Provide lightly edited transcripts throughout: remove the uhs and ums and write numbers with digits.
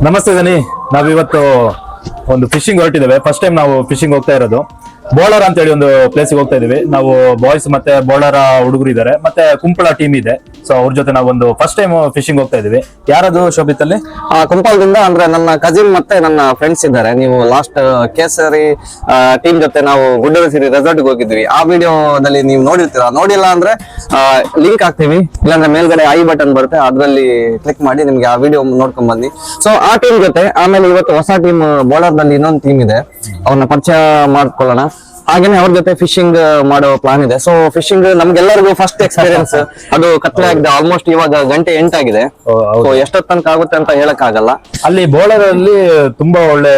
ನಮಸ್ತೆ ದನಿ, ನಾವಿವತ್ತು ಒಂದು ಫಿಶಿಂಗ್ ಹೊರಟಿದ್ದೇವೆ. ಫಸ್ಟ್ ಟೈಮ್ ನಾವು ಫಿಶಿಂಗ್ ಹೋಗ್ತಾ ಇರೋದು. ಬೋಳರ ಅಂತ ಹೇಳಿ ಒಂದು ಪ್ಲೇಸ್ಗೆ ಹೋಗ್ತಾ ಇದೀವಿ. ನಾವು ಬಾಯ್ಸ್ ಮತ್ತೆ ಬೋಳರ ಹುಡುಗರು ಇದ್ದಾರೆ, ಮತ್ತೆ ಕುಂಪಳ ಟೀಮ್ ಇದೆ. ಸೊ ಅವ್ರ ಜೊತೆ ನಾವು ಒಂದು ಫಸ್ಟ್ ಟೈಮ್ ಫಿಶಿಂಗ್ ಹೋಗ್ತಾ ಇದೀವಿ. ಯಾರದು ಶೋಭಿತ್ ಅಲ್ಲಿ? ಕುಂಪಳದಿಂದ ಅಂದ್ರೆ ನನ್ನ ಕಜಿನ್ ಮತ್ತೆ ನನ್ನ ಫ್ರೆಂಡ್ಸ್ ಇದ್ದಾರೆ. ನೀವು ಲಾಸ್ಟ್ ಕೇಸರಿ ಟೀಮ್ ಜೊತೆ ನಾವು ಗುಡ್ಡರಸಿರಿ ರೆಸಾರ್ಟ್ ಹೋಗಿದ್ವಿ. ಆ ವಿಡಿಯೋದಲ್ಲಿ ನೀವು ನೋಡಿರ್ತೀರಾ. ನೋಡಿಲ್ಲ ಅಂದ್ರೆ ಲಿಂಕ್ ಹಾಕ್ತೀವಿ, ಇಲ್ಲಾಂದ್ರೆ ಮೇಲ್ಗಡೆ ಐ ಬಟನ್ ಬರುತ್ತೆ, ಅದ್ರಲ್ಲಿ ಕ್ಲಿಕ್ ಮಾಡಿ ನಿಮ್ಗೆ ಆ ವಿಡಿಯೋ ನೋಡ್ಕೊಂಡ್ ಬನ್ನಿ. ಸೊ ಆ ಟೀಮ್ ಜೊತೆ ಆಮೇಲೆ ಇವತ್ತು ಹೊಸ ಟೀಮ್ ಬೋಳರ್ದಲ್ಲಿ ಇನ್ನೊಂದು ಟೀಮ್ ಇದೆ, ಅವ್ರನ್ನ ಪರಿಚಯ ಮಾಡ್ಕೊಳ್ಳೋಣ. ಹಾಗೇನೆ ಅವ್ರ ಜೊತೆ ಫಿಶಿಂಗ್ ಮಾಡೋ ಪ್ಲಾನ್ ಇದೆ. ಸೊ ಫಿಶಿಂಗ್ ನಮ್ಗೆಲ್ಲರಿಗೂ ಫಸ್ಟ್ ಎಕ್ಸ್ಪೀರಿಯನ್ಸ್. ಅದು ಕತ್ಲೆ ಆಗಿದೆ, ಆಲ್ಮೋಸ್ಟ್ ಇವಾಗ ಗಂಟೆ 8 ಆಗಿದೆ. ಸೊ ಎಷ್ಟೊತ್ತ ತನಕ ಆಗುತ್ತೆ ಅಂತ ಹೇಳಕ್ ಆಗಲ್ಲ. ಅಲ್ಲಿ ಬೋಳರ್ ಅಲ್ಲಿ ತುಂಬಾ ಒಳ್ಳೆ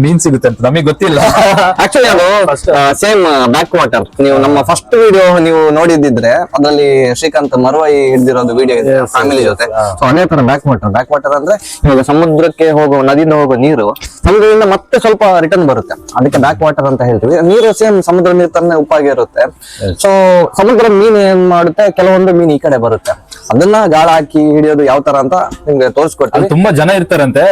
ಮೀನ್ ಸಿಗುತ್ತೆ ಅಂತ ನಮಗೆ ಗೊತ್ತಿಲ್ಲ. ಆಕ್ಚುಲಿ ಅದು ಸೇಮ್ ಬ್ಯಾಕ್ ವಾಟರ್. ನೀವು ನಮ್ಮ ಫಸ್ಟ್ ವಿಡಿಯೋ ನೀವು ನೋಡಿದಿದ್ರೆ ಅದ್ರಲ್ಲಿ ಶ್ರೀಕಾಂತ್ ಮರವಾಯಿ ಹಿಡಿದಿರೋದು ವಿಡಿಯೋ ಇದೆ ಫ್ಯಾಮಿಲಿ ಜೊತೆ. ಸೊ ಅದೇ ತರ ಬ್ಯಾಕ್ ವಾಟರ್ ಅಂದ್ರೆ ಇವಾಗ ಸಮುದ್ರಕ್ಕೆ ಹೋಗೋ ನದಿಯಿಂದ ಹೋಗೋ ನೀರು ಸಮುದ್ರದಿಂದ ಮತ್ತೆ ಸ್ವಲ್ಪ ರಿಟರ್ನ್ ಬರುತ್ತೆ, ಅದಕ್ಕೆ ಬ್ಯಾಕ್ ವಾಟರ್ ಅಂತ ಹೇಳ್ತೀವಿ. ನೀರು ಸೇಮ್ ಸಮುದ್ರ ನೀರು ತರನೇ ಉಪ್ಪಾಗಿರುತ್ತೆ. ಸೊ ಸಮುದ್ರ ಮೀನ್ ಏನ್ ಮಾಡುತ್ತೆ, ಕೆಲವೊಂದು ಮೀನ್ ಈ ಕಡೆ ಬರುತ್ತೆ, ಅದನ್ನ ಗಾಳ ಹಾಕಿ ಹಿಡಿಯೋದು ಯಾವ ತರ ಅಂತ ನಿಮ್ಗೆ ತೋರಿಸ್ಕೊಡ್ತೀವಿ. ತುಂಬಾ ಜನ ಇರ್ತಾರಂತೆ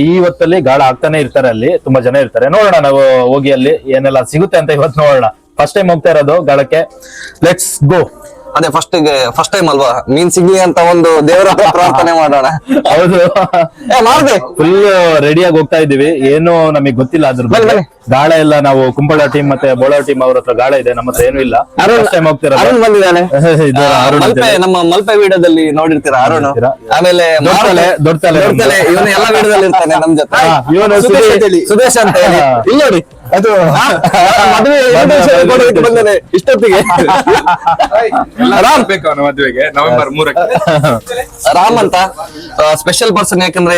ಈ ಹೊತ್ತಲ್ಲಿ ಗಾಳ ಹಾಕ್ತಾನೆ ಇರ್ತಾರೆ. ಅಲ್ಲಿ ತುಂಬಾ ಜನ ಇರ್ತಾರೆ. ನೋಡೋಣ ನಾವು ಹೋಗಿ ಅಲ್ಲಿ ಏನೆಲ್ಲ ಸಿಗುತ್ತೆ ಅಂತ ಇವತ್ತು ನೋಡೋಣ. ಫಸ್ಟ್ ಟೈಮ್ ಹೋಗ್ತಾ ಇರೋದು ಗಾಳಕ್ಕೆ. Let's go. ಅದೇ ಫಸ್ಟ್ ಟೈಮ್ ಅಲ್ವಾ, ಮೀನ್ ಸಿಗ್ಲಿ ಅಂತ ಒಂದು ದೇವರ ಪ್ರಾರ್ಥನೆ ಮಾಡೋಣ. ಹೌದು, ಮಾಡ್ದೆ ಫುಲ್ ರೆಡಿಯಾಗಿ ಹೋಗ್ತಾ ಇದೀವಿ. ಏನು ನಮಗೆ ಗೊತ್ತಿಲ್ಲ ಅದ್ರ ಬಗ್ಗೆ. ಗಾಳ ಎಲ್ಲ ನಾವು ಕುಂಪಳ ಟೀಮ್ ಮತ್ತೆ ಬೋಳಾರ್ ಟೀಮ್ ಅವ್ರ ಹತ್ರ ಗಾಳ ಇದೆ, ನಮ್ಮ ಹತ್ರ ಏನು ಇಲ್ಲ. First time ಹೋಗ್ತಿರೋದು. ಅರುಣ್ ಬಂದಿದ್ದಾನೆ. ನಮ್ಮ ಮಲ್ಪೆ ವಿಡಿಯೋದಲ್ಲಿ ನೋಡಿರ್ತೀರಾ ಅರುಣ್. ಆಮೇಲೆ ದೊಡ್ಡ ತಲೆ ಇವನು ಎಲ್ಲ ವಿಡಿಯೋದಲ್ಲಿ ಇರ್ತಾನೆ ನಮ್ ಜೊತೆ. ಇವನು ಸುದೇಶ್ ಅಂತ ಹೇಳಿ ಇಲ್ಲಿ ನೋಡಿ, ಅದು ಮದುವೆ ಬಂದಾನೆ ಇಷ್ಟೊತ್ತಿಗೆ. ರಾಮ್ ಬೇಕು ಅವನ ಮದುವೆಗೆ ನವೆಂಬರ್ 3ಕ್ಕೆ. ರಾಮ್ ಅಂತ ಸ್ಪೆಷಲ್ ಪರ್ಸನ್, ಯಾಕಂದ್ರೆ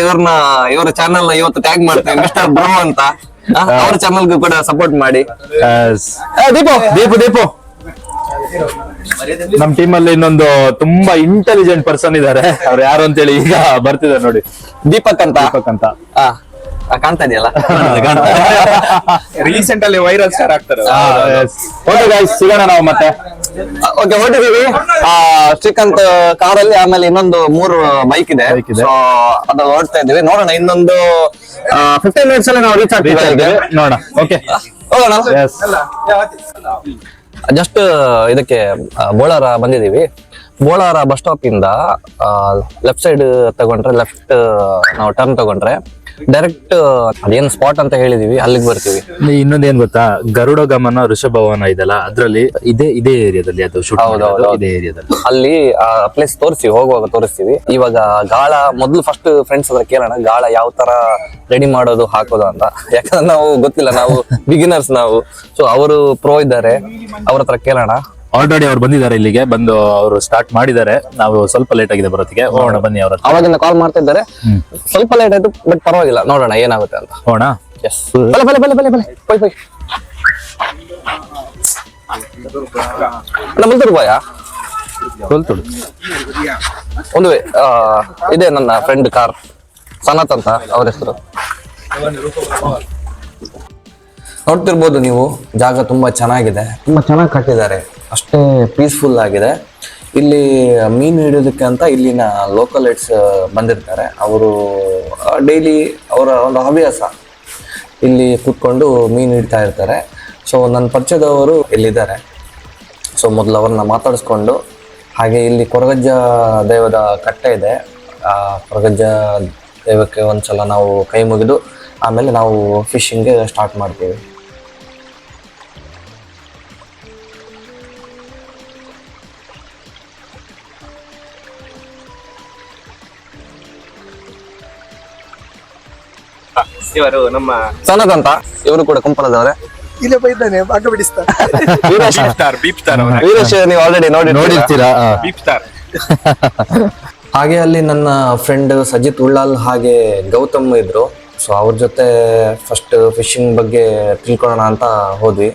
ಇವರ ಚಾನಲ್ ಇವತ್ತು ಟ್ಯಾಗ್ ಮಾಡ್ತೇವೆ, ಮಿಸ್ಟರ್ ಬ್ರೋ ಅಂತ. ಅವ್ರ ಚಾನಲ್ಗೂ ಕೂಡ ಸಪೋರ್ಟ್ ಮಾಡಿ. ದೀಪು ನಮ್ ಟೀಮ್ ಅಲ್ಲಿ ಇನ್ನೊಂದು ತುಂಬಾ ಇಂಟೆಲಿಜೆಂಟ್ ಪರ್ಸನ್ ಇದಾರೆ. ಅವ್ರು ಯಾರು ಅಂತೇಳಿ ಈಗ ಬರ್ತಿದ್ದಾರೆ ನೋಡಿ. ದೀಪಕ್ ಅಂತ ಕಾಣ್ತಾ ಇದೆಯಲ್ಲ, ರೀಸೆಂಟ್ ಅಲ್ಲಿ ವೈರಲ್ ಸ್ಟಾರ್ ಆಗ್ತಾರೆ. ಓಕೆ ಗೈಸ್, ಸಿಗೋಣ ನಾವು ಮತ್ತೆ. ಓಕೆ, ಹೊರಟಿದೀವಿ. ಶ್ರೀಕಾಂತ್ ಕಾರಲ್ಲಿ, ಆಮೇಲೆ ಇನ್ನೊಂದು 3 ಬೈಕ್ ಇದೆ. ಸೊ ಅದು ಹೊರಡ್ತಾ ಇದೀವಿ. ನೋಡೋಣ, ಇನ್ನೊಂದು 15 ಮಿನಿಟ್ಸ್ ಅಲ್ಲಿ ನಾವು ರೀಚ್ ಆಗ್ತೀವಿ. ನೋಡೋಣ. ಓಕೆ, ಹೋಗೋಣ. ಜಸ್ಟ್ ಇದಕ್ಕೆ ಬೋಳಾರ ಬಂದಿದೀವಿ. ಬೋಳಾರ ಬಸ್ ಸ್ಟಾಪ್ ಇಂದ ಲೆಫ್ಟ್ ಸೈಡ್ ತಗೊಂಡ್ರೆ, ಲೆಫ್ಟ್ ನಾವು ಟರ್ನ್ ತಗೊಂಡ್ರೆ ಡೈರೆಕ್ಟ್ ಅದೇನ್ ಸ್ಪಾಟ್ ಅಂತ ಹೇಳಿದೀವಿ ಅಲ್ಲಿಗೆ ಬರ್ತೀವಿ. ಇನ್ನೊಂದ್ ಏನ್ ಗೊತ್ತಾ, ಗರುಡ ಗಮನ ಋಷಭವನ ಇದೆಲ್ಲ, ಅದ್ರಲ್ಲಿ ಇದೇ ಏರಿಯಾದಲ್ಲಿ ಅದು ಶೂಟ್. ಇದೇ ಏರಿಯಾದಲ್ಲಿ ಅಲ್ಲಿ ಆ ಪ್ಲೇಸ್ ಹೋಗುವಾಗ ತೋರಿಸ್ತೀವಿ. ಇವಾಗ ಗಾಳ ಮೊದ್ಲು ಫಸ್ಟ್ ಫ್ರೆಂಡ್ಸ್ ಹತ್ರ ಕೇಳೋಣ, ಗಾಳ ಯಾವ ತರ ರೆಡಿ ಮಾಡೋದು ಹಾಕೋದು ಅಂತ. ಯಾಕಂದ್ರೆ ನಾವು ಗೊತ್ತಿಲ್ಲ, ನಾವು ಬಿಗಿನರ್ಸ್ ನಾವು. ಸೊ ಅವರು ಪ್ರೋ ಇದ್ದಾರೆ, ಅವ್ರ ಹತ್ರ ಕೇಳೋಣ. ಆಲ್ರೆಡಿ ಅವ್ರು ಬಂದಿದ್ದಾರೆ ಇಲ್ಲಿಗೆ. ಬಂದು ಅವರು ಸ್ಟಾರ್ಟ್ ಮಾಡಿದ್ದಾರೆ. ನಾವು ಸ್ವಲ್ಪ ಲೇಟ್ ಆಗಿದೆ ಬರೋದಕ್ಕೆ. ಹೋಗೋಣ ಬನ್ನಿ. ಅವ್ರ ಅವಾಗಿಂದ ಕಾಲ್ ಮಾಡ್ತಾ ಇದ್ದಾರೆ. ಸ್ವಲ್ಪ ಲೇಟ್ ಆಯ್ತು, ಬಟ್ ಪರವಾಗಿಲ್ಲ, ನೋಡೋಣ ಏನಾಗುತ್ತೆ ಅಂತ. ಹೋಗೋಣ. ಎಸ್, ಬಲೆ ನಮ್ಮಲ್ತರು ಬಾಯ ಒಂದು ಇದೆ ನನ್ನ ಫ್ರೆಂಡ್ ಕಾರ್, ಸನತ್ ಅಂತ ಅವ್ರ ಹೆಸರು. ನೋಡ್ತಿರ್ಬೋದು ನೀವು, ಜಾಗ ತುಂಬಾ ಚೆನ್ನಾಗಿದೆ, ತುಂಬಾ ಚೆನ್ನಾಗಿ ಕಟ್ಟಿದ್ದಾರೆ, ಅಷ್ಟೇ ಪೀಸ್ಫುಲ್ ಆಗಿದೆ. ಇಲ್ಲಿ ಮೀನು ಹಿಡಿಯೋದಕ್ಕೆ ಅಂತ ಇಲ್ಲಿನ ಲೋಕಲೈಟ್ಸ್ ಬಂದಿರ್ತಾರೆ. ಅವರು ಡೈಲಿ ಅವರ ಒಂದು ಹವ್ಯಾಸ ಇಲ್ಲಿ ಕೂತ್ಕೊಂಡು ಮೀನು ಹಿಡ್ತಾ ಇರ್ತಾರೆ. ಸೊ ನನ್ನ ಪರಿಚಯದವರು ಇಲ್ಲಿದ್ದಾರೆ. ಸೊ ಮೊದಲು ಅವ್ರನ್ನ ಮಾತಾಡಿಸ್ಕೊಂಡು, ಹಾಗೆ ಇಲ್ಲಿ ಕೊರಗಜ್ಜ ದೈವದ ಕಟ್ಟೆ ಇದೆ. ಆ ಕೊರಗಜ್ಜ ದೈವಕ್ಕೆ ಒಂದ್ಸಲ ನಾವು ಕೈ ಮುಗಿದು ಆಮೇಲೆ ನಾವು ಫಿಶಿಂಗ್ಗೆ ಸ್ಟಾರ್ಟ್ ಮಾಡ್ತೀವಿ. ಇವರು ನಮ್ಮ ಸನತ್ ಅಂತ, ಇವರು ಕೂಡ ಕುಂಪಳದವರೇ. ಇಲ್ಲೇ ಬೈದಾನೆ ಭಾಗ ಬಿಡಿಸ್ತಾರೆ. ವೀರೇಶ್ ನೀವು ಆಲ್ರೆಡಿ ನೋಡಿರ್ತೀರಾ. ಹಾಗೆ ಅಲ್ಲಿ ನನ್ನ ಫ್ರೆಂಡ್ ಸಜಿತ್ ಉಳ್ಳಾಲ್ ಹಾಗೆ ಗೌತಮ್ ಇದ್ರು. ಸೊ ಅವ್ರ ಜೊತೆ ಫಸ್ಟ್ ಫಿಶಿಂಗ್ ಬಗ್ಗೆ ತಿಳ್ಕೊಳ್ಳೋಣ ಅಂತ ಹೋದ್ವಿ.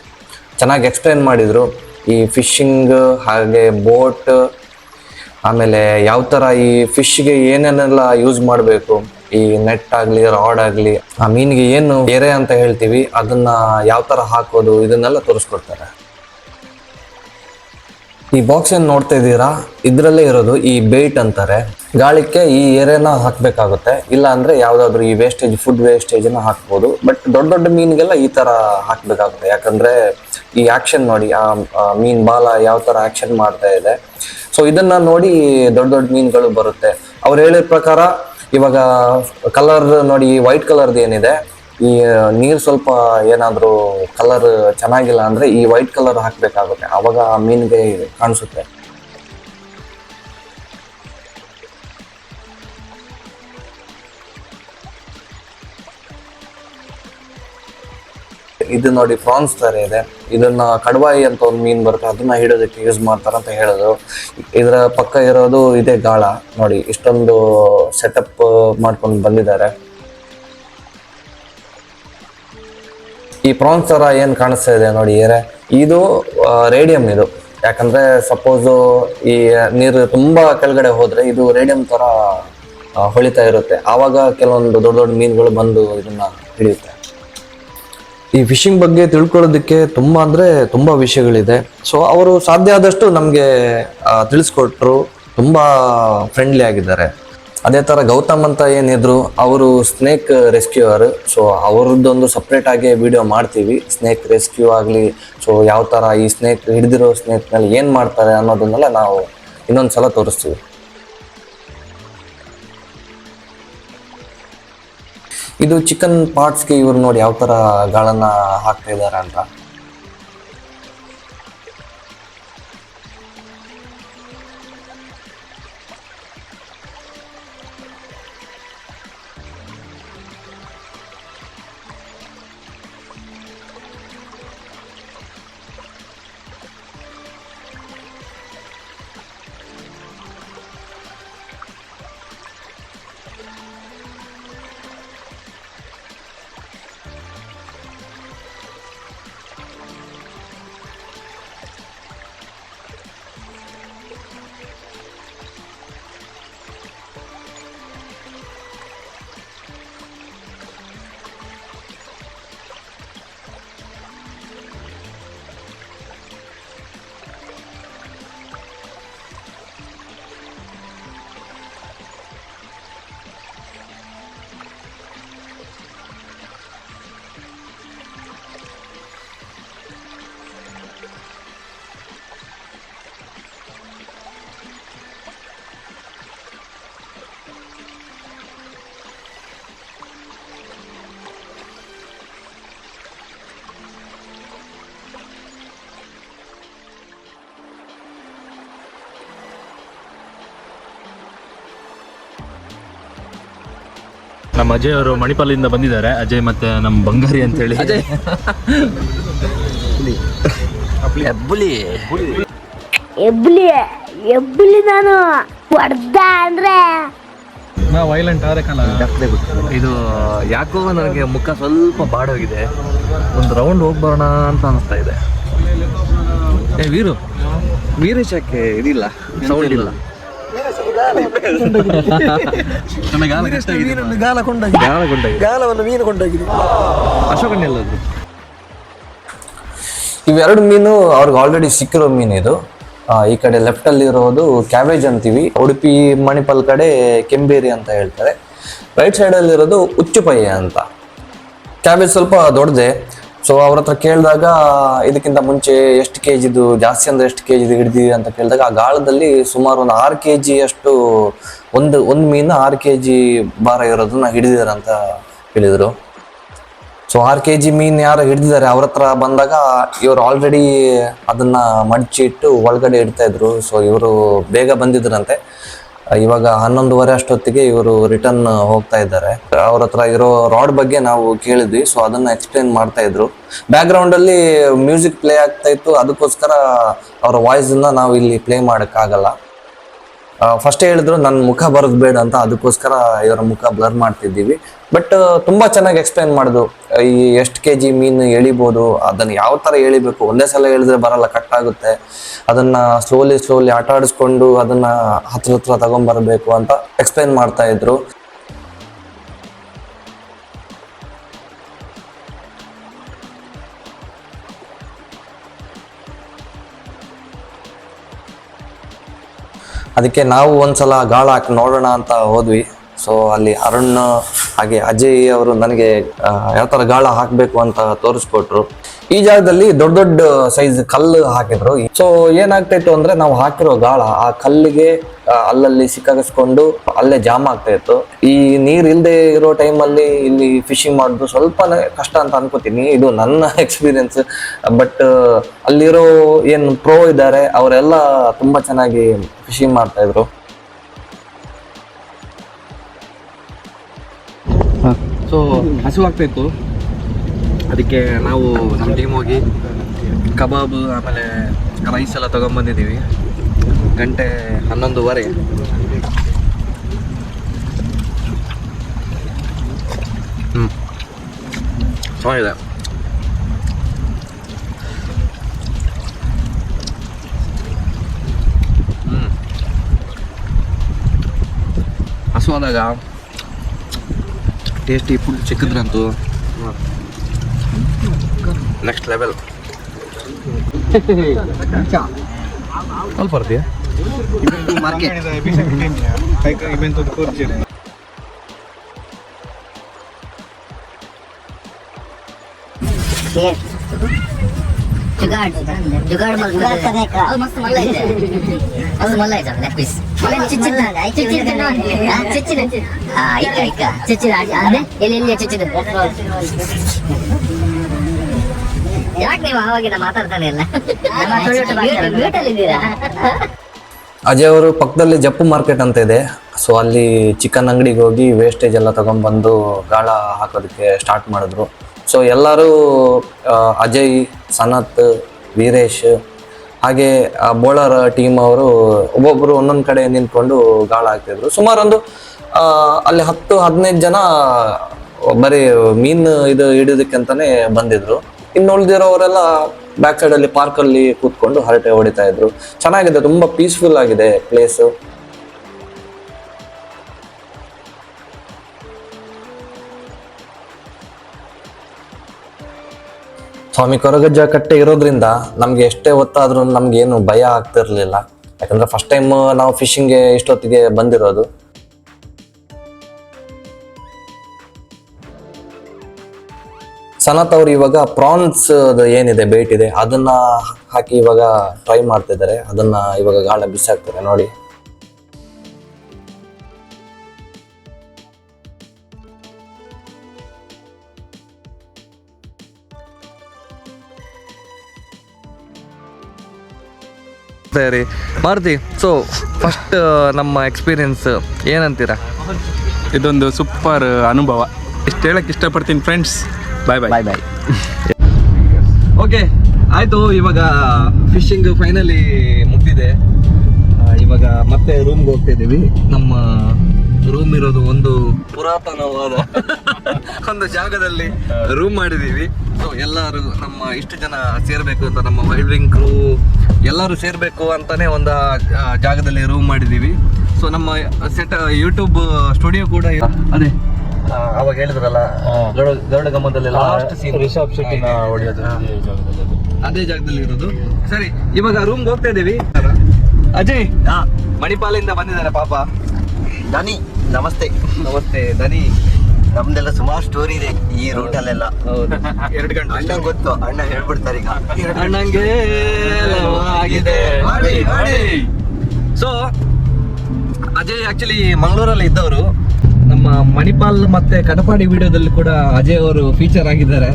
ಚೆನ್ನಾಗಿ ಎಕ್ಸ್ಪ್ಲೇನ್ ಮಾಡಿದ್ರು, ಈ ಫಿಶಿಂಗ್ ಹಾಗೆ ಬೋಟ್, ಆಮೇಲೆ ಯಾವ ಥರ ಈ ಫಿಶ್ಗೆ ಏನೇನೆಲ್ಲ ಯೂಸ್ ಮಾಡಬೇಕು, ಈ ನೆಟ್ ಆಗಲಿ ರಾಡ್ ಆಗಲಿ, ಆ ಮೀನಿಗೆ ಏನು ಎರೆ ಅಂತ ಹೇಳ್ತೀವಿ ಅದನ್ನ ಯಾವ ಥರ ಹಾಕೋದು, ಇದನ್ನೆಲ್ಲ ತೋರಿಸ್ಕೊಡ್ತಾರೆ. ಈ ಬಾಕ್ಸ್ ಏನು ನೋಡ್ತಾ ಇದ್ದೀರಾ, ಇದರಲ್ಲೇ ಇರೋದು ಈ ಬೇಟ್ ಅಂತಾರೆ. ಗಾಳಕ್ಕೆ ಈ ಏರಿಯಾನ ಹಾಕಬೇಕಾಗುತ್ತೆ, ಇಲ್ಲ ಅಂದರೆ ಯಾವುದಾದ್ರೂ ಈ ವೇಸ್ಟೇಜ್ ಫುಡ್ ವೇಸ್ಟೇಜನ್ನು ಹಾಕ್ಬೋದು. ಬಟ್ ದೊಡ್ಡ ದೊಡ್ಡ ಮೀನಿಗೆಲ್ಲ ಈ ಥರ ಹಾಕಬೇಕಾಗುತ್ತೆ, ಯಾಕಂದರೆ ಈ ಆ್ಯಕ್ಷನ್ ನೋಡಿ ಆ ಮೀನು ಬಾಲ ಯಾವ ಥರ ಆ್ಯಕ್ಷನ್ ಮಾಡ್ತಾ ಇದೆ. ಸೊ ಇದನ್ನು ನೋಡಿ ದೊಡ್ಡ ದೊಡ್ಡ ಮೀನುಗಳು ಬರುತ್ತೆ. ಅವ್ರು ಹೇಳಿದ ಪ್ರಕಾರ ಇವಾಗ ಕಲರ್ ನೋಡಿ, ವೈಟ್ ಕಲರ್ದು ಏನಿದೆ, ಈ ನೀರು ಸ್ವಲ್ಪ ಏನಾದರೂ ಕಲರ್ ಚೆನ್ನಾಗಿಲ್ಲ ಅಂದರೆ ಈ ವೈಟ್ ಕಲರ್ ಹಾಕಬೇಕಾಗುತ್ತೆ, ಆವಾಗ ಆ ಮೀನಿಗೆ ಕಾಣಿಸುತ್ತೆ. ಇದು ನೋಡಿ ಪ್ರಾನ್ಸ್ ತರ ಇದೆ. ಇದನ್ನ ಕಡವಾಯಿ ಅಂತ ಒಂದು ಮೀನ್ ಬರುತ್ತೆ, ಅದನ್ನ ಹಿಡೋದಕ್ಕೆ ಯೂಸ್ ಮಾಡ್ತಾರೆ ಅಂತ ಹೇಳಿದ್ರು. ಇದರ ಪಕ್ಕ ಇರೋದು ಇದೇ ಗಾಳ ನೋಡಿ, ಇಷ್ಟೊಂದು ಸೆಟಪ್ ಮಾಡ್ಕೊಂಡು ಬಂದಿದ್ದಾರೆ. ಈ ಪ್ರಾನ್ಸ್ ತರ ಏನ್ ಕಾಣಿಸ್ತಾ ಇದೆ ನೋಡಿ ಇದು ರೇಡಿಯಂ. ಇದು ಯಾಕಂದ್ರೆ ಸಪೋಸ್ ಈ ನೀರು ತುಂಬಾ ಕೆಳಗಡೆ ಹೋದ್ರೆ ಇದು ರೇಡಿಯಂ ತರ ಹೊಳಿತಾ ಇರುತ್ತೆ, ಆವಾಗ ಕೆಲವೊಂದು ದೊಡ್ಡ ದೊಡ್ಡ ಮೀನುಗಳು ಬಂದು ಇದನ್ನ ಹಿಡಿಯುತ್ತೆ. ಈ ಫಿಶಿಂಗ್ ಬಗ್ಗೆ ತಿಳ್ಕೊಳ್ಳೋದಕ್ಕೆ ತುಂಬ ಅಂದರೆ ತುಂಬ ವಿಷಯಗಳಿದೆ. ಸೊ ಅವರು ಸಾಧ್ಯ ಆದಷ್ಟು ನಮಗೆ ತಿಳಿಸ್ಕೊಟ್ರು, ತುಂಬ ಫ್ರೆಂಡ್ಲಿ ಆಗಿದ್ದಾರೆ. ಅದೇ ಥರ ಗೌತಮ್ ಅಂತ ಏನಿದ್ರು, ಅವರು ಸ್ನೇಕ್ ರೆಸ್ಕ್ಯೂವರ್. ಸೊ ಅವ್ರದ್ದೊಂದು ಸಪ್ರೇಟ್ ಆಗಿ ವಿಡಿಯೋ ಮಾಡ್ತೀವಿ, ಸ್ನೇಕ್ ರೆಸ್ಕ್ಯೂ ಆಗಲಿ, ಸೊ ಯಾವ ಥರ ಈ ಸ್ನೇಕ್ ಹಿಡಿದಿರೋ ಸ್ನೇಕ್ನಲ್ಲಿ ಏನು ಮಾಡ್ತಾರೆ ಅನ್ನೋದನ್ನೆಲ್ಲ ನಾವು ಇನ್ನೊಂದು ಸಲ ತೋರಿಸ್ತೀವಿ. ಇದು ಚಿಕನ್ ಪಾರ್ಟ್ಸ್ಗೆ ಇವ್ರು ನೋಡಿ ಯಾವ ಥರ ಗಾಳನ್ನ ಹಾಕ್ತಾ ಇದ್ದಾರೆ ಅಂತ. ನಮ್ಮ ಅಜಯ್ ಅವರು ಮಣಿಪಾಲಿಂದ ಬಂದಿದ್ದಾರೆ. ಅಜಯ್ ಮತ್ತೆ ನಮ್ಮ ಬಂಗಾರಿ ಅಂತ ಹೇಳಿ. ಎಬ್ಬುಲಿ ನಾನು ಹೊಡ್ದ ಅಂದ್ರೆ ವೈಲೆಂಟ್ ಇದು ಯಾಕೋ ನನಗೆ ಮುಖ ಸ್ವಲ್ಪ ಬಾಡೋಗಿದೆ, ಒಂದು ರೌಂಡ್ ಹೋಗಿ ಬರೋಣ ಅಂತ ಅನಿಸ್ತಾ ಇದೆ. ವೀರೇಶಕ್ಕೆ ಇದಿಲ್ಲ, ಸೌಂಡ್ ಇಲ್ಲ. ಇವೆರಡು ಮೀನು ಅವ್ರಿಗೆ ಆಲ್ರೆಡಿ ಸಿಕ್ಕಿರೋ ಮೀನು. ಇದು ಈ ಕಡೆ ಲೆಫ್ಟ್ ಅಲ್ಲಿ ಇರೋದು ಕ್ಯಾಬೇಜ್ ಅಂತೀವಿ, ಉಡುಪಿ ಮಣಿಪಾಲ್ ಕಡೆ ಕೆಂಬೇರಿ ಅಂತ ಹೇಳ್ತಾರೆ. ರೈಟ್ ಸೈಡ್ ಅಲ್ಲಿ ಇರೋದು ಉಚ್ಚುಪಯ್ಯ ಅಂತ. ಕ್ಯಾಬೇಜ್ ಸ್ವಲ್ಪ ದೊಡ್ಡದೆ. ಸೊ ಅವ್ರ ಹತ್ರ ಕೇಳಿದಾಗ ಇದಕ್ಕಿಂತ ಮುಂಚೆ ಎಷ್ಟು ಕೆಜಿದು, ಜಾಸ್ತಿ ಅಂದ್ರೆ ಎಷ್ಟು ಕೆಜಿದು ಹಿಡಿದಿದೆ ಅಂತ ಕೇಳಿದಾಗ ಆ ಗಾಳದಲ್ಲಿ ಸುಮಾರು ಒಂದು 6 kg ಅಷ್ಟು ಒಂದು ಮೀನು 6 kg ಭಾರ ಇರೋದನ್ನ ಹಿಡಿದಿದ್ದಾರೆ ಅಂತ ಹೇಳಿದರು. ಸೊ 6 kg ಮೀನು ಯಾರು ಹಿಡಿದಿದ್ದಾರೆ ಅವ್ರ ಹತ್ರ ಬಂದಾಗ ಇವರು ಆಲ್ರೆಡಿ ಅದನ್ನ ಮಡಚಿಟ್ಟು ಒಳಗಡೆ ಇಡ್ತಾ ಇದ್ರು. ಸೊ ಇವರು ಬೇಗ ಬಂದಿದ್ರಂತೆ. ಇವಾಗ 11:30 ಅಷ್ಟೊತ್ತಿಗೆ ಇವರು ರಿಟರ್ನ್ ಹೋಗ್ತಾ ಇದ್ದಾರೆ. ಅವ್ರ ಹತ್ರ ಇರೋ ರಾಡ್ ಬಗ್ಗೆ ನಾವು ಕೇಳಿದ್ವಿ. ಸೊ ಅದನ್ನ ಎಕ್ಸ್ಪ್ಲೇನ್ ಮಾಡ್ತಾ ಇದ್ರು. ಬ್ಯಾಕ್ ಗ್ರೌಂಡ್ ಅಲ್ಲಿ ಮ್ಯೂಸಿಕ್ ಪ್ಲೇ ಆಗ್ತಾ ಇತ್ತು, ಅದಕ್ಕೋಸ್ಕರ ಅವರ ವಾಯ್ಸ್ ಅನ್ನ ನಾವು ಇಲ್ಲಿ ಪ್ಲೇ ಮಾಡಕ್ಕಾಗಲ್ಲ. ಫಸ್ಟ್ ಹೇಳಿದ್ರು ನನ್ನ ಮುಖ ಬರೋದು ಬೇಡ ಅಂತ, ಅದಕ್ಕೋಸ್ಕರ ಇವರ ಮುಖ ಬ್ಲರ್ ಮಾಡ್ತಿದ್ದೀವಿ. ಬಟ್ ತುಂಬಾ ಚೆನ್ನಾಗಿ ಎಕ್ಸ್ಪ್ಲೇನ್ ಮಾಡಿದ್ರು. ಈ ಎಷ್ಟು kg ಮೀನು ಎಳಿಬೋದು, ಅದನ್ನ ಯಾವ ತರ ಎಳಿಬೇಕು, ಒಂದೇ ಸಲ ಎಳಿದ್ರೆ ಬರಲ್ಲ, ಕಟ್ ಆಗುತ್ತೆ, ಅದನ್ನ ಸ್ಲೋಲಿ ಆಟ ಆಡಿಸ್ಕೊಂಡು ಅದನ್ನ ಹತ್ರ ತಗೊಂಡ್ಬರ್ಬೇಕು ಅಂತ ಎಕ್ಸ್ಪ್ಲೇನ್ ಮಾಡ್ತಾ ಇದ್ರು. ಅದಕ್ಕೆ ನಾವು ಒಂದ್ಸಲ ಗಾಳ ಹಾಕಿ ನೋಡೋಣ ಅಂತ ಹೋದ್ವಿ. ಸೊ ಅಲ್ಲಿ ಅರುಣ್ ಹಾಗೆ ಅಜಯ್ ಅವರು ನನಗೆ ಯಾವ ಥರ ಗಾಳ ಹಾಕಬೇಕು ಅಂತ ತೋರಿಸ್ಕೊಟ್ರು. ಈ ಜಾಗದಲ್ಲಿ ದೊಡ್ಡ ದೊಡ್ಡ ಸೈಜ್ ಕಲ್ಲು ಹಾಕಿದ್ರು. ಸೊ ಏನಾಗ್ತಾ ಅಂದ್ರೆ ನಾವು ಹಾಕಿರೋ ಗಾಳ ಆ ಕಲ್ಲಿಗೆ ಅಲ್ಲಲ್ಲಿ ಸಿಕ್ಕಾಗಿಸ್ಕೊಂಡು ಅಲ್ಲೇ ಜಾಮ್ ಆಗ್ತಾ ಇತ್ತು. ಈ ನೀರ್ ಇಲ್ಲದೆ ಇರೋ ಟೈಮಲ್ಲಿ ಇಲ್ಲಿ ಫಿಶಿಂಗ್ ಮಾಡೋದು ಸ್ವಲ್ಪ ಕಷ್ಟ ಅಂತ ಅನ್ಕೋತೀನಿ, ಇದು ನನ್ನ ಎಕ್ಸ್ಪೀರಿಯನ್ಸ್. ಬಟ್ ಅಲ್ಲಿರೋ ಏನು ಪ್ರೋ ಇದ್ದಾರೆ ಅವರೆಲ್ಲ ತುಂಬಾ ಚೆನ್ನಾಗಿ ಫಿಶಿಂಗ್ ಮಾಡ್ತಾ ಇದ್ರು. ಸೊ ಹಸುವಾಗ್ತಾ ಇತ್ತು, ಅದಕ್ಕೆ ನಾವು ನಮ್ಮ ಟೀಮ್ ಹೋಗಿ ಕಬಾಬ್ ಆಮೇಲೆ ರೈಸ್ ಎಲ್ಲ ತೊಗೊಂಬಂದಿದ್ದೀವಿ. ಗಂಟೆ 11:15. ಚೆನ್ನಾಗಿದೆ. ಹಸುವಾದಾಗ ಟೇಸ್ಟಿ ಫುಲ್ ಚಿಕ್ಕದ್ರಂತೂ ನೆಕ್ಸ್ಟ್ ಲೆವೆಲ್. ಅಲ್ಲಿ ಬರ್ತೀಯ जुगाड़ मस्त मल्ल ಇದೆ ಅದು ಮಲ್ಲ ಇದೆ ಲೆಗ್ ಪೀಸ್ ಚಿಚ್ಚಿದ ಚಿಚ್ಚಿದ ಎಲ್ಲಿ ಚಿಚ್ಚಿದ ಯಾಕೆ ನೀವು ಆವಾಗಿನ ಮಾತಾಡ್ತಾನೆ ಇಲ್ಲ ಇದ್ದೀರಾ? ಅಜಯ್ ಅವರು ಪಕ್ಕದಲ್ಲಿ ಜಪ್ಪು ಮಾರ್ಕೆಟ್ ಅಂತ ಇದೆ. ಸೊ ಅಲ್ಲಿ ಚಿಕನ್ ಅಂಗಡಿಗೆ ಹೋಗಿ ವೇಸ್ಟೇಜ್ ಎಲ್ಲ ತಗೊಂಡ್ಬಂದು ಗಾಳ ಹಾಕೋದಕ್ಕೆ ಸ್ಟಾರ್ಟ್ ಮಾಡಿದ್ರು. ಸೊ ಎಲ್ಲರೂ ಅಜಯ್, ಸನತ್, ವೀರೇಶ್ ಹಾಗೆ ಬೋಳರ್ ಟೀಮ್ ಅವರು ಒಬ್ಬೊಬ್ಬರು ಒಂದೊಂದು ಕಡೆ ನಿಂತ್ಕೊಂಡು ಗಾಳ ಹಾಕ್ತಿದ್ರು. ಸುಮಾರು ಒಂದು ಅಲ್ಲಿ 10-15 ಜನ ಬರೀ ಮೀನು ಇದು ಹಿಡಿಯೋದಕ್ಕೆ ಅಂತಾನೆ ಬಂದಿದ್ರು. ಇನ್ನು ಉಳಿದಿರೋರೆಲ್ಲ ಬ್ಯಾಕ್ ಸೈಡ್ ಅಲ್ಲಿ ಪಾರ್ಕ್ ಅಲ್ಲಿ ಕೂತ್ಕೊಂಡು ಹರಟೆ ಹೊಡಿತಾ ಇದ್ರು. ಚೆನ್ನಾಗಿದೆ, ತುಂಬಾ ಪೀಸ್ಫುಲ್ ಆಗಿದೆ ಪ್ಲೇಸು. ಸ್ವಾಮಿ ಕೊರಗಜ್ಜ ಕಟ್ಟೆ ಇರೋದ್ರಿಂದ ನಮ್ಗೆ ಎಷ್ಟೇ ಹೊತ್ತಾದ್ರೂ ನಮ್ಗೆ ಏನು ಭಯ ಆಗ್ತಿರ್ಲಿಲ್ಲ. ಯಾಕಂದ್ರೆ ಫಸ್ಟ್ ಟೈಮ್ ನಾವು ಫಿಶಿಂಗ್ಗೆ ಇಷ್ಟೊತ್ತಿಗೆ ಬಂದಿರೋದು. ಸನತ್ ಅವ್ರು ಇವಾಗ ಪ್ರಾನ್ಸ್ ಏನಿದೆ ಬೇಟ್ ಇದೆ ಅದನ್ನ ಹಾಕಿ ಇವಾಗ ಟ್ರೈ ಮಾಡ್ತಿದ್ದಾರೆ. ಅದನ್ನ ಇವಾಗ ಗಾಳ ಬಿಸಾಕ್ತಾರೆ ನೋಡಿ. ಸರಿ ಮಾರುತಿ, ಸೊ ಫಸ್ಟ್ ನಮ್ಮ ಎಕ್ಸ್ಪೀರಿಯನ್ಸ್ ಏನಂತೀರಾ? ಇದೊಂದು ಸೂಪರ್ ಅನುಭವ, ಇಷ್ಟು ಹೇಳಕ್ ಇಷ್ಟಪಡ್ತೀನಿ ಫ್ರೆಂಡ್ಸ್. ಬಾಯ್ ಬಾಯ್ ಬಾಯ್. ಓಕೆ ಆಯ್ತು, ಇವಾಗ ಫಿಶಿಂಗ್ ಫೈನಲಿ ಮುಗ್ದಿದೆ. ಇವಾಗ ಮತ್ತೆ ರೂಮ್ಗೆ ಹೋಗ್ತಾ ಇದ್ದೀವಿ. ನಮ್ಮ ರೂಮ್ ಇರೋದು ಒಂದು ಪುರಾತನವಾದ ಒಂದು ಜಾಗದಲ್ಲಿ ರೂಮ್ ಮಾಡಿದೀವಿ. ಸೊ ಎಲ್ಲರೂ ನಮ್ಮ ಇಷ್ಟು ಜನ ಸೇರ್ಬೇಕು ಅಂತ, ನಮ್ಮ ವೈಲ್ಡ್ ವಿಂಗ್ ಕ್ರೂ ಎಲ್ಲರೂ ಸೇರ್ಬೇಕು ಅಂತಾನೆ ಒಂದು ಜಾಗದಲ್ಲಿ ರೂಮ್ ಮಾಡಿದೀವಿ. ಸೊ ನಮ್ಮ ಸೆಟ್ ಯೂಟ್ಯೂಬ್ ಸ್ಟುಡಿಯೋ ಕೂಡ ಅದೇ ಅವಾಗ ಹೇಳಿದ್ರಲ್ಲ ಗರುಡ ಗಮನದಲ್ಲಿ ಲಾಸ್ಟ್ ಸೀನ್ ರಿಷಬ್ ಶೆಟ್ಟಿನ ಹೊಡೆಯೋದು ಅದೇ ಜಾಗದಲ್ಲಿ ಇರೋದು. ಸರಿ, ಇವಾಗ ರೂಮ್ಗೆ ಹೋಗ್ತಾ ಇದೀವಿ. ಅಜಯ್ ಮಣಿಪಾಲಿಂದ ಬಂದಿದ್ದಾರೆ ಪಾಪ. ದನಿ ನಮಸ್ತೆ. ನಮಸ್ತೆ ದನಿ. ನಮ್ದೆಲ್ಲ ಸುಮಾರು ಸ್ಟೋರಿ ಇದೆ ಈ ರೂಟ್ ಅಲ್ಲೆಲ್ಲ. ಹೌದು, 2 ಗಂಟೆ ಅಣ್ಣ ಗೊತ್ತು, ಅಣ್ಣ ಹೇಳ್ಬಿಡ್ತಾರೆ ಈಗ. ಅಣ್ಣಂಗೆ ಆಗಿದೆ. ಸೊ ಅಜಯ್ ಆಕ್ಚುಲಿ ಮಂಗಳೂರಲ್ಲಿ ಇದ್ದವರು. ನಮ್ಮ ಮಣಿಪಾಲ್ ಮತ್ತೆ ಕಟಪಾಡಿ ವಿಡಿಯೋದಲ್ಲಿ ಕೂಡ ಅಜಯ್ ಅವರು ಫೀಚರ್ ಆಗಿದ್ದಾರೆ.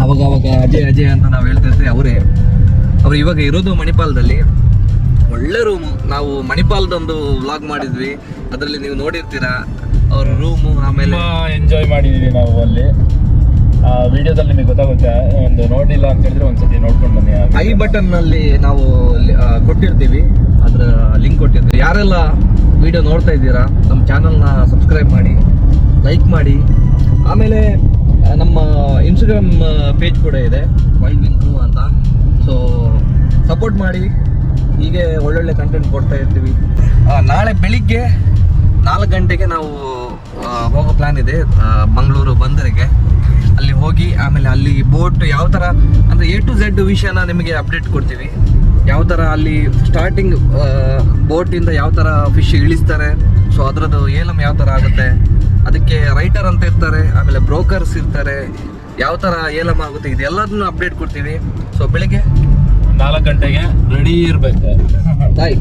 ಅವಾಗ ಅಜಯ್ ಅಜಯ್ ಅಂತ ನಾವು ಹೇಳ್ತಾ ಇದ್ವಿ. ಅವ್ರು ಇವಾಗ ಇರೋದು ಮಣಿಪಾಲದಲ್ಲಿ. ಒಳ್ಳೆ ರೂಮ್. ನಾವು ಮಣಿಪಾಲದೊಂದು ವ್ಲಾಗ್ ಮಾಡಿದ್ವಿ, ಅದರಲ್ಲಿ ನೀವು ನೋಡಿರ್ತೀರಾ ಅವ್ರ ರೂಮು. ಆಮೇಲೆ ಎಂಜಾಯ್ ಮಾಡಿದೀವಿ ನಾವು ಅಲ್ಲಿ. ವಿಡಿಯೋದಲ್ಲಿ ನಿಮಗೆ ಗೊತ್ತಾಗುತ್ತೆ. ಒಂದು ನೋಡಿಲ್ಲ ಅಂತ ಹೇಳಿದ್ರೆ ಒಂದ್ಸತಿ ನೋಡ್ಕೊಂಡು ಬನ್ನಿ. ಐ ಬಟನ್ ನಲ್ಲಿ ನಾವು ಕೊಟ್ಟಿರ್ತೀವಿ, ಅದ್ರ ಲಿಂಕ್ ಕೊಟ್ಟಿರ್ತೀವಿ. ಯಾರೆಲ್ಲ ವಿಡಿಯೋ ನೋಡ್ತಾ ಇದ್ದೀರಾ ನಮ್ಮ ಚಾನಲ್ನ ಸಬ್ಸ್ಕ್ರೈಬ್ ಮಾಡಿ, ಲೈಕ್ ಮಾಡಿ. ಆಮೇಲೆ ನಮ್ಮ ಇನ್ಸ್ಟಾಗ್ರಾಮ್ ಪೇಜ್ ಕೂಡ ಇದೆ, ವೈಲ್ಡ್ ವಿಂಗ್ ಕ್ರೂ ಅಂತ. ಸೊ ಸಪೋರ್ಟ್ ಮಾಡಿ, ಹೀಗೆ ಒಳ್ಳೊಳ್ಳೆ ಕಂಟೆಂಟ್ ಕೊಡ್ತಾ ಇರ್ತೀವಿ. ನಾಳೆ ಬೆಳಿಗ್ಗೆ 4 ಗಂಟೆಗೆ ನಾವು ಹೋಗೋ ಪ್ಲಾನ್ ಇದೆ ಮಂಗಳೂರು ಬಂದರಿಗೆ. ಅಲ್ಲಿ ಹೋಗಿ ಆಮೇಲೆ ಅಲ್ಲಿ ಬೋಟ್ ಯಾವ ಥರ ಅಂದರೆ A to Z ವಿಷಯನ ನಿಮಗೆ ಅಪ್ಡೇಟ್ ಕೊಡ್ತೀವಿ. ಯಾವ ಥರ ಅಲ್ಲಿ ಸ್ಟಾರ್ಟಿಂಗ್ ಬೋಟಿಂದ ಯಾವ ಥರ ಫಿಶ್ ಇಳಿಸ್ತಾರೆ, ಸೊ ಅದರದ್ದು ಏಲಂ ಯಾವ ಥರ ಆಗುತ್ತೆ, ಅದಕ್ಕೆ ರೈಟರ್ ಅಂತ ಇರ್ತಾರೆ, ಆಮೇಲೆ ಬ್ರೋಕರ್ಸ್ ಇರ್ತಾರೆ, ಯಾವ ಥರ ಏಲಂ ಆಗುತ್ತೆ ಇದೆಲ್ಲದನ್ನು ಅಪ್ಡೇಟ್ ಕೊಡ್ತೀವಿ. ಸೊ ಬೆಳಿಗ್ಗೆ 4 ಗಂಟೆಗೆ ರೆಡಿ ಇರ್ಬೇಕು. ಬಾಯ್.